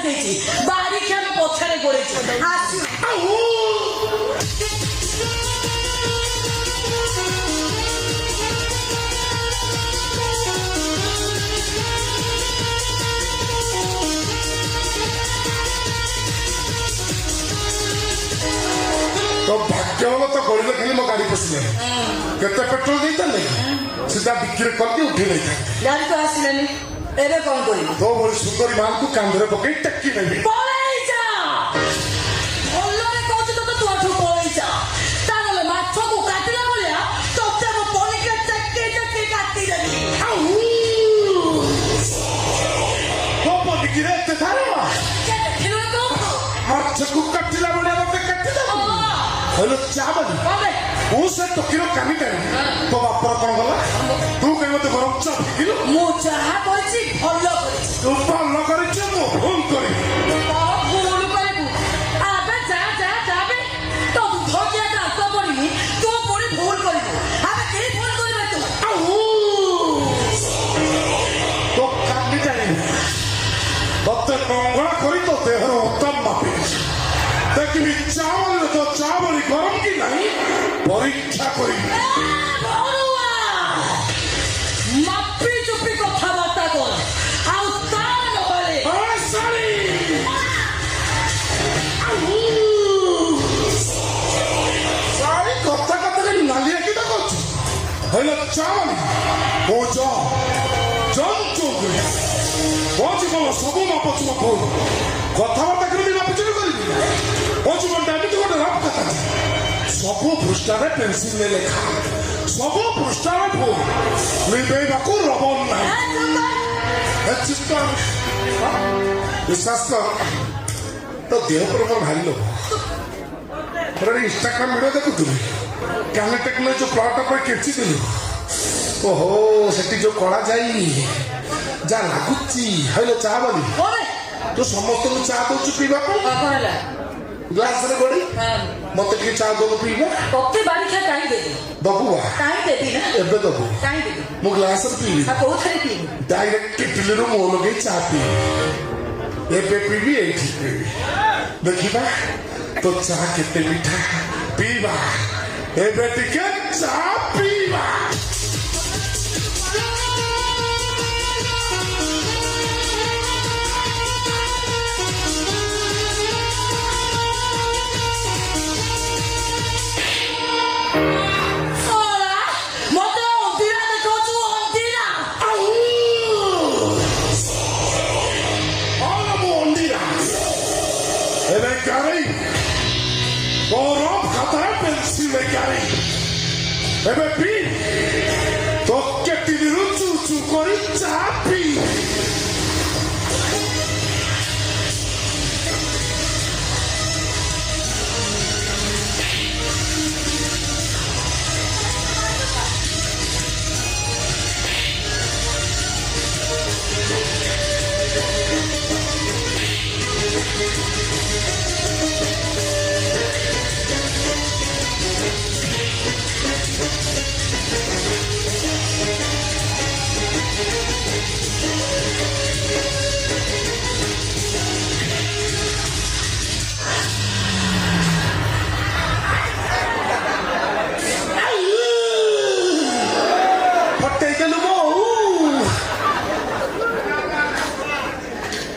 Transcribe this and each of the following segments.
ଦେଇଛି ବାରିକି ଆମେ ପଛରେ ଗୋଳେଇଛୁ तो भाग्य वाला तो गड़े खाली मो गाड़ी पशिले केते पेट्रोल देता नहीं सीधा बिक्री करके उठी नहीं था गाड़ी तो आसिलानी एबे कौन करिबो तो बोली सुंदरी माल को कांधरे पकई टक्की नहीं पळेई जा ओल्लोरे कहू तो तू आठो पळेई जा तानले माछ को काटिला बोलिया तोते मो पनिके टक्की टक्की काटी देबी तो पनिकी रे ते थारे केते खिलो को माछ को काटिला बोलिया मते काटी दे हेलो चावल उसे तो किलो कानी करे तो बापर कोन गला तू कहि मते गरम चा किलो मो चाहा करछि भलो करछि तू भलो करछि मो भूल करी भूल करबू आबे जा जा जाबे तो धोकिया जा तो पड़ी तू पड़ी भूल करबू आबे के भूल करबे तू तो कानी करे तते कंगळा करी तो देहर उत्तम मापी देखबी चावल तो चावल गरम की नहीं परीक्षा करी मापी चुपी कथबार्ता कर आउ ता नबले सॉरी सॉरी कथा कथा नालिया की तो करछ हेलो चावल ओ जो जंतु पहुंच गलो सब माप चुप को कथबार्ता करी माप चुप करी ओ जीवन डाबी तो गोटे रफ कथा सब पृष्ठारे पेंसिल में लेखा सब पृष्ठारे फूल लिबेबाकू रबन नाही विश्वास कर तो देह पर मोर भारी लोग इंस्टाग्राम वीडियो देखुଥିଲି କାଲି ଟେକ୍ନୋଲୋଜି ପ୍ଲଟ୍ ଉପରେ କେଞ୍ଚିଥିଲି ଓହୋ ସେଠି ଯୋଉ କଳା ଯାଇ ଯାହା ଲାଗୁଛି ହଇଲେ ଚା ବୋଲି ତୁ ସମସ୍ତଙ୍କୁ ଚା ଦଉଛୁ ପିଇବା ପାଇଁ ଗ୍ଲାସରେ ଗଡ଼ି ମତେ ଟିକେ ଚା ଦବୁ ପିଇବା ତତେ ବାରିକ୍ଷା କାହିଁ ଦେବି ଦବୁ କାହିଁ ଦେବି ନା ଏବେ ଦବୁ କାହିଁ ଦେବି ମୁଁ ଗ୍ଲାସରେ ପିଇବି କୋଉଥିରେ ପିଇବି ଡାଇରେକ୍ଟ କେଟିଲରୁ ମୁହଁ ଲଗେଇ ଚା ପିଇବି ଏବେ ପିଇବି ଏଇଠି ପିଇବି ଦେଖିବା तो चाह कितने मीठा पीवा ए बेटी के चाह पीवा गौरव खाता है पेंसिल में क्या नहीं एबे पी तो के तिलिरु चू चू करी चा पी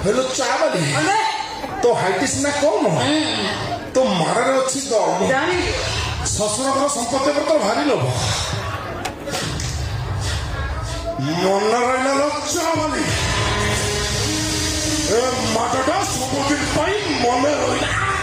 हेलो चावल तो हाइटिस ना कौन तो मारे अच्छी दम शशुर संपत्ति पर तो भारी लोभ मन रहा चावल ए माटा सबुदिन मन रहा